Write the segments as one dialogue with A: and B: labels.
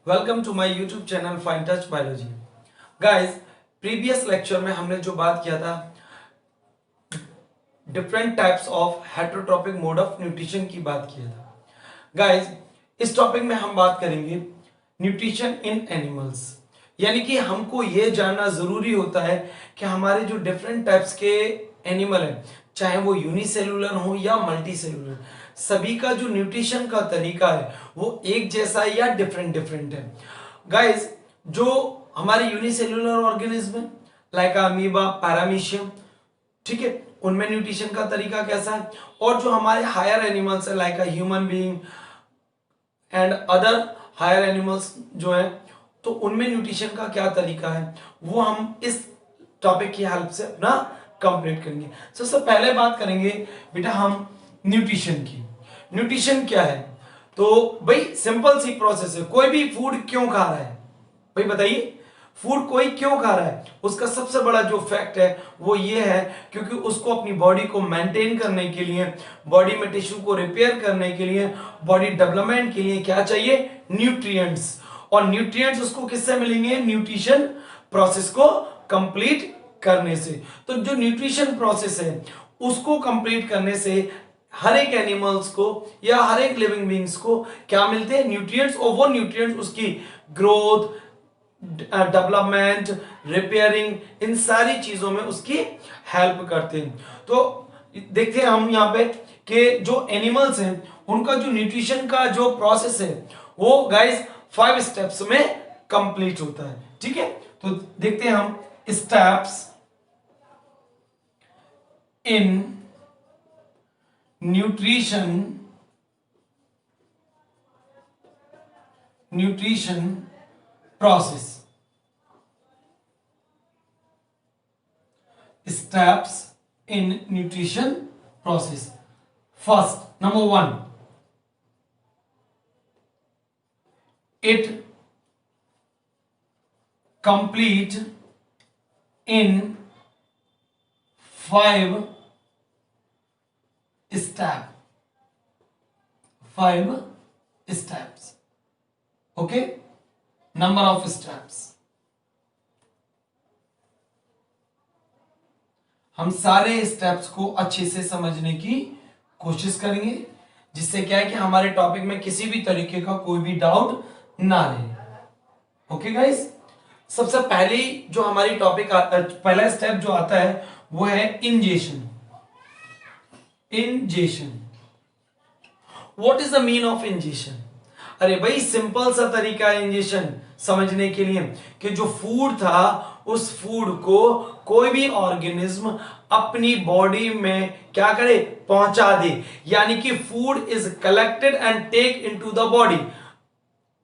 A: Welcome to my YouTube channel fine touch biology. Guys, previous lecture में हमने जो बात किया था different types of heterotrophic mode of nutrition की बात किया था। गाइस, इस टॉपिक में हम बात करेंगे न्यूट्रिशन इन एनिमल्स, यानी कि हमको ये जानना जरूरी होता है कि हमारे जो डिफरेंट टाइप्स के एनिमल हैं, चाहे वो यूनिसेलुलर हो या मल्टी सेलुलर, सभी का जो न्यूट्रिशन का तरीका है वो एक जैसा या डिफरेंट डिफरेंट है। गाइस, जो हमारे यूनिसेलुलर ऑर्गेनिज्म है लाइक अमीबा, पैरामीशियम, ठीक है, उनमें न्यूट्रिशन का तरीका कैसा है, और जो हमारे हायर एनिमल्स है like a human being and other higher animals जो है, तो उनमें न्यूट्रिशन का क्या तरीका है, वो हम इस टॉपिक की हेल्प से अपना कंप्लीट करेंगे। सबसे पहले बात करेंगे बेटा हम न्यूट्रिशन की। न्यूट्रिशन क्या है? तो भाई सिंपल सी प्रोसेस है। कोई भी फूड क्यों खा रहा है भाई, बताइए। फूड कोई क्यों खा रहा है? उसका सबसे बड़ा जो फैक्ट है वो ये है क्योंकि उसको अपनी बॉडी को मेंटेन करने के लिए, बॉडी में टिश्यू को रिपेयर करने के लिए, बॉडी डेवलपमेंट के लिए क्या चाहिए? न्यूट्रिएंट्स। और न्यूट्रिएंट्स उसको किससे मिलेंगे? न्यूट्रिशन प्रोसेस को कंप्लीट करने से। तो जो न्यूट्रिशन प्रोसेस है उसको कंप्लीट करने से हर एक एनिमल्स को या हर एक लिविंग बींग्स को क्या मिलते हैं? न्यूट्रिएंट्स। और वो न्यूट्रिएंट्स उसकी ग्रोथ, डेवलपमेंट, रिपेयरिंग, इन सारी चीजों में उसकी हेल्प करते हैं। तो देखते हैं हम यहाँ पे कि जो एनिमल्स हैं उनका जो न्यूट्रिशन का जो प्रोसेस है वो गाइस 5 स्टेप्स में कंप्लीट होता है। ठीक है, तो देखते हैं हम steps in nutrition process. Steps in nutrition process. First, number 1, it complete in 5 steps. Okay, number of steps. हम सारे स्टेप्स को अच्छे से समझने की कोशिश करेंगे जिससे क्या है कि हमारे टॉपिक में किसी भी तरीके का कोई भी डाउट ना रहे। ओके गाइस, सबसे पहले जो हमारी टॉपिक पहला स्टेप जो आता है वो है ingestion. What is the mean of ingestion? अरे भाई सिंपल सा तरीका है इंजेशन समझने के लिए कि जो फूड था उस फूड को कोई भी ऑर्गेनिज्म अपनी बॉडी में क्या करे? पहुंचा दे। यानी कि food is collected and take into the body.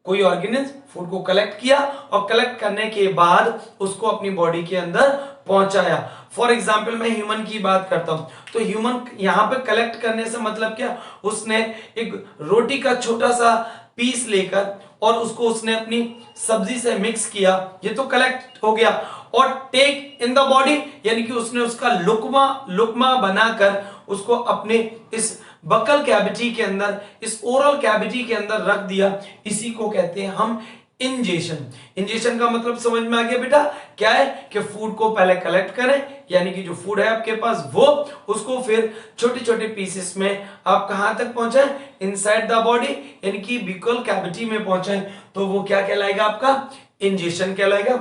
A: कोई ऑर्गेनिज्म फूड को कलेक्ट किया और कलेक्ट करने के बाद उसको अपनी बॉडी के अंदर पहुंचाया। फॉर एग्जाम्पल मैं ह्यूमन की बात करता हूं, तो ह्यूमन यहां पे कलेक्ट करने से मतलब क्या? उसने एक रोटी का छोटा सा पीस लेकर और उसको उसने अपनी सब्जी से मिक्स किया, ये तो कलेक्ट हो गया। और टेक इन द बॉडी यानी कि उसने उसका लुकमा बनाकर उसको अपने इस बकल कैविटी के अंदर, इस ओरल कैविटी के अंदर रख दिया। इसी को कहते हैं हम इंजेशन। इंजेशन का मतलब समझ में आ गया बेटा? क्या है कि फूड को पहले कलेक्ट करें, यानी कि जो फूड है आपके पास वो, उसको फिर छोटे छोटे पीसेस में आप कहां तक पहुंचाएं? इनसाइड द बॉडी यानी कि बकल कैविटी में पहुंचाएं, तो वो क्या कहलाएगा? आपका इंजेशन कहलाएगा।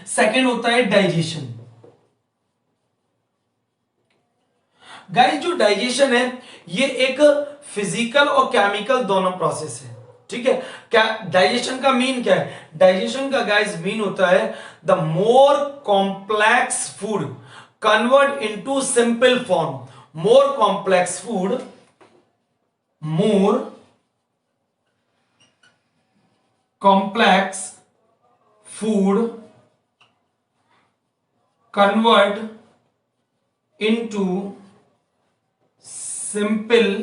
A: सेकंड होता है डाइजेशन। गाइस, जो डाइजेशन है ये एक फिजिकल और केमिकल दोनों प्रोसेस है। ठीक है, क्या डाइजेशन का मीन क्या है? डाइजेशन का गाइस मीन होता है the more complex food convert into simple form. More complex food, more complex food convert into simple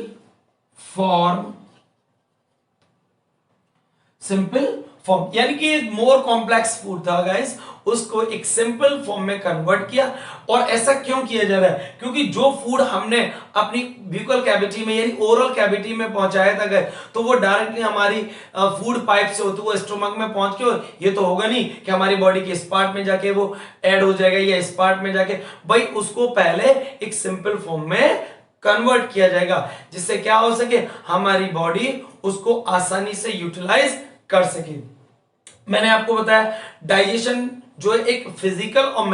A: form, यानी कि एक मोर कॉम्प्लेक्स फूड था गाइस, उसको एक सिंपल फॉर्म में कन्वर्ट किया। और ऐसा क्यों किया जा रहा है? क्योंकि जो फूड हमने अपनी ब्यूकल कैविटी में यानी ओरल कैविटी में पहुंचाया था गाइस, तो वो डायरेक्टली हमारी फूड पाइप से होते हुए स्टोमक में पहुंच के, ये तो होगा नहीं कि हमारी बॉडी के इस पार्ट में जाके वो ऐड हो जाएगा या इस पार्ट में जाके, भाई उसको पहले एक सिंपल फॉर्म में कन्वर्ट किया जाएगा, जिससे क्या हो सके, हमारी बॉडी उसको आसानी से यूटिलाइज कर सके। मैंने आपको बताया डाइजेशन जो है एक फिजिकल और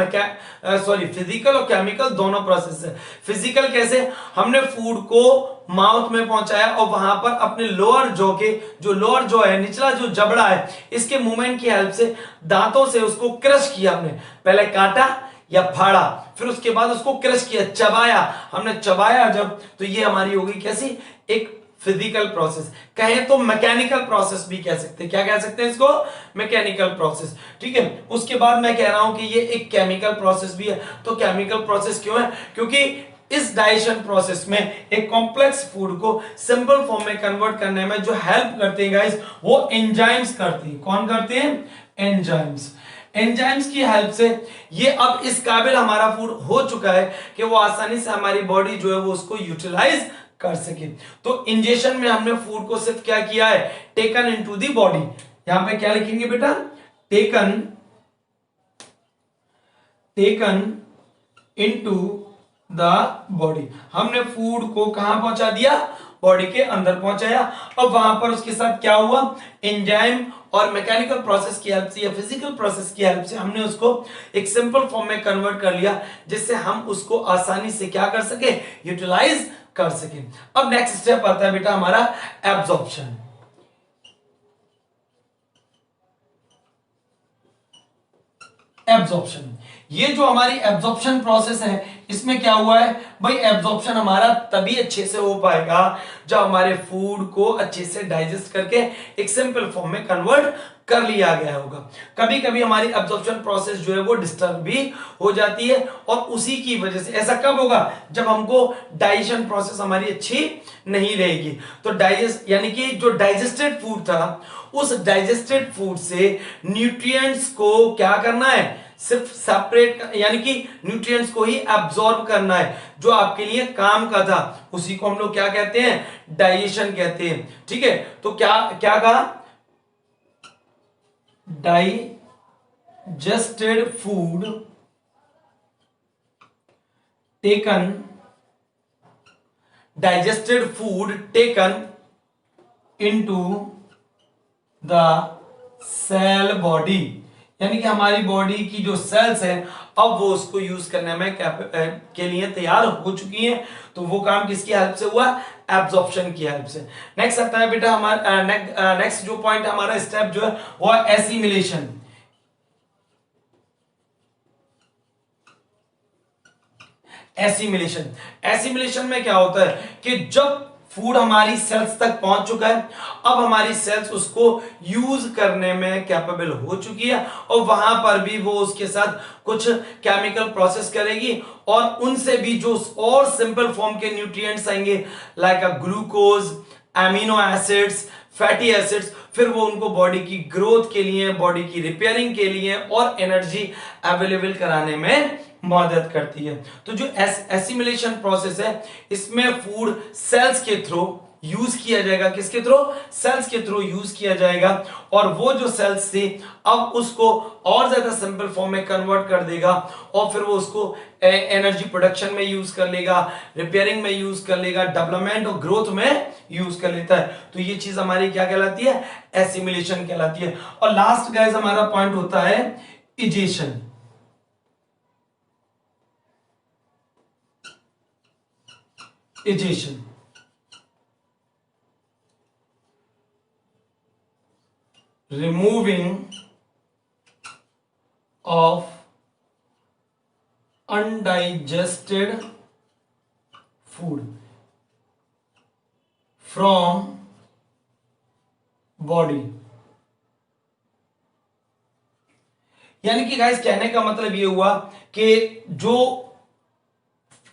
A: फिजिकल और केमिकल दोनों प्रोसेस है। फिजिकल कैसे? हमने फूड को माउथ में पहुंचाया और वहां पर अपने लोअर जॉ के, जो लोअर जॉ है, निचला जो जबड़ा है, इसके मूवमेंट की हेल्प से दांतों से उसको क्रश किया हमने, पहले काटा या फाड़ा, फिर उसके बाद उसको क्रश किया, चबाया, हमने चबाया जब, तो ये हमारी होगी कैसी, एक फिजिकल प्रोसेस। कहें तो मैकेनिकल प्रोसेस भी कह सकते हैं। क्या कह सकते हैं इसको? Mechanical process. ठीक है, उसके बाद मैं कह रहा हूं कि ये एक केमिकल प्रोसेस भी है। तो केमिकल प्रोसेस क्यों है? क्योंकि इस डाइजेशन प्रोसेस में एक कॉम्प्लेक्स फूड को सिंपल फॉर्म में कन्वर्ट करने में जो हेल्प करते हैं गाइस, वो एंजाइम्स करते हैं। कौन करते हैं? एंजाइम्स। एंजाइम्स की हेल्प से ये अब इस काबिल हमारा फूड हो चुका है कि वो आसानी से हमारी बॉडी जो है वो उसको यूटिलाइज कर सके। तो इंजेक्शन में हमने फूड को सिर्फ क्या किया है? Taken into the body. यहां पे क्या लिखेंगे बेटा? Taken, taken into the body. हमने फूड को कहां पहुंचा दिया? बॉडी के अंदर पहुंचाया। अब वहां पर उसके साथ क्या हुआ? एंजाइम और मैकेनिकल प्रोसेस की हेल्प से या फिजिकल प्रोसेस की हेल्प से हमने उसको एक सिंपल फॉर्म में कन्वर्ट कर लिया, जिससे हम उसको आसानी से क्या कर सके? यूटिलाइज कर सके। अब नेक्स्ट स्टेप आता है बेटा हमारा एब्जॉर्प्शन। एब्जॉर्प्शन, ये जो हमारी एब्जॉर्प्शन प्रोसेस है, इसमें क्या हुआ है भाई? एब्जॉर्प्शन हमारा तभी अच्छे से हो पाएगा जब हमारे फूड को अच्छे से डाइजेस्ट करके एक सिंपल फॉर्म में कन्वर्ट कर लिया गया होगा। कभी कभी हमारी एब्जॉर्प्शन प्रोसेस जो है वो डिस्टर्ब भी हो जाती है, और उसी की वजह से ऐसा कब होगा? जब हमको डाइजेशन प्रोसेस हमारी अच्छी नहीं रहेगी। तो डाइजेस्ट यानी कि जो डाइजेस्टेड फूड था, उस डाइजेस्टेड फूड से न्यूट्रिएंट्स को क्या करना है? सिर्फ सेपरेट, यानी कि न्यूट्रिएंट्स को ही एब्जॉर्ब करना है, जो आपके लिए काम का था। उसी को हम लोग क्या कहते हैं? डाइजेशन कहते हैं। ठीक है, तो क्या क्या कहा? Digested food taken, digested food taken into the cell body, यानी कि हमारी बॉडी की जो सेल्स हैं अब वो उसको यूज करने में के लिए तैयार हो चुकी हैं। तो वो काम किसकी हेल्प से हुआ? एब्जॉर्प्शन की हेल्प से। नेक्स्ट आता है बेटा हमारा नेक्स्ट जो पॉइंट हमारा स्टेप जो है वो है एसिमिलेशन। एसिमिलेशन, एसिमिलेशन में क्या होता है कि जब फूड हमारी सेल्स तक पहुंच चुका है, अब हमारी सेल्स उसको यूज करने में कैपेबल हो चुकी है, और वहां पर भी वो उसके साथ कुछ केमिकल प्रोसेस करेगी, और उनसे भी जो और सिंपल फॉर्म के न्यूट्रिएंट्स आएंगे like glucose, amino acids, fatty acids, फिर वो उनको बॉडी की ग्रोथ के लिए, बॉडी की रिपेयरिंग के लिए और एनर्जी अवेलेबल कराने में मदद करती है। तो जो एसिमिलेशन प्रोसेस है, इसमें फूड सेल्स के थ्रू यूज किया जाएगा। किसके थ्रू? सेल्स के थ्रू यूज किया जाएगा, और वो जो सेल्स थी अब उसको और ज्यादा सिंपल फॉर्म में कन्वर्ट कर देगा, और फिर वो उसको एनर्जी प्रोडक्शन में यूज कर लेगा, रिपेयरिंग में यूज कर लेगा, डेवलपमेंट और ग्रोथ में यूज कर लेता है। तो ये चीज हमारी क्या कहलाती है? एसिमिलेशन कहलाती है। और लास्ट गाइस हमारा पॉइंट होता है egestion. Egestion, removing of undigested food from body। यानी कि गाइस कहने का मतलब ये हुआ कि जो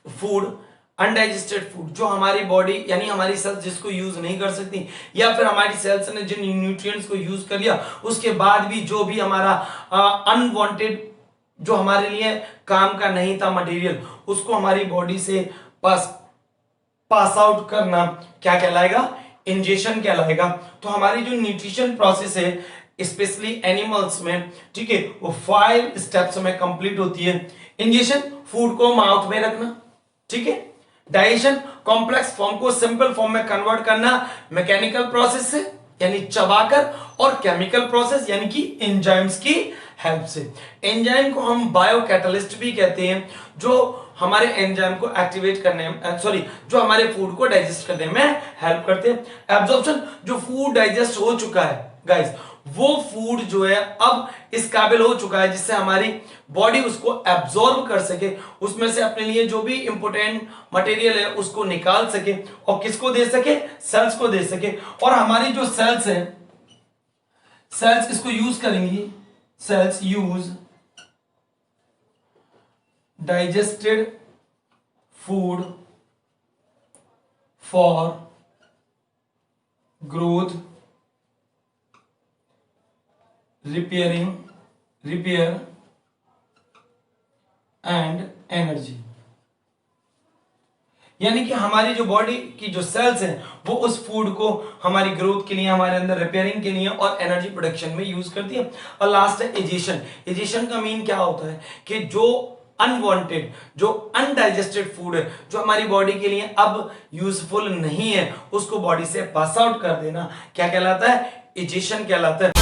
A: फूड अनडाइजेस्टेड फूड जो हमारी बॉडी यानी हमारी सेल्स जिसको यूज नहीं कर सकती, या फिर हमारी सेल्स ने जिन न्यूट्रिएंट्स को यूज कर लिया उसके बाद भी जो भी हमारा अनवांटेड जो हमारे लिए काम का नहीं था मटेरियल, उसको हमारी बॉडी से पास आउट करना क्या कहलाएगा? इंजेक्शन कहलाएगा। तो हमारी जो न्यूट्रिशन प्रोसेस है स्पेशली एनिमल्स में, ठीक है, वो 5 स्टेप्स में कंप्लीट होती है। इंजेक्शन, फूड को माउथ में रखना, ठीक है। डाइजेशन, कॉम्प्लेक्स फॉर्म को सिंपल फॉर्म में कन्वर्ट करना मैकेनिकल प्रोसेस से यानी चबाकर, और केमिकल प्रोसेस यानी कि एंजाइम्स की हेल्प से। एंजाइम को हम बायो कैटलिस्ट भी कहते हैं, जो हमारे एंजाइम को एक्टिवेट करने में जो हमारे फूड को डाइजेस्ट करने में हेल्प करते हैं। एब्जॉर्प्शन, जो फूड डाइजेस्ट हो चुका है गाइस, वो फूड जो है अब इस काबिल हो चुका है जिससे हमारी बॉडी उसको एब्जॉर्ब कर सके, उसमें से अपने लिए जो भी इंपोर्टेंट मटेरियल है उसको निकाल सके और किसको दे सके? सेल्स को दे सके। और हमारी जो सेल्स है, सेल्स इसको यूज करेंगी, cells use digested food for growth, repair and energy। यानी कि हमारी जो बॉडी की जो सेल्स हैं वो उस फूड को हमारी ग्रोथ के लिए, हमारे अंदर रिपेयरिंग के लिए और एनर्जी प्रोडक्शन में यूज करती है। और लास्ट है एजेशन। एजेशन का मीन क्या होता है कि जो अनवांटेड, जो अनडाइजेस्टेड फूड है जो हमारी बॉडी के लिए अब यूजफुल नहीं है, उसको बॉडी से पास आउट कर देना क्या कहलाता है? एजेशन कहलाता है।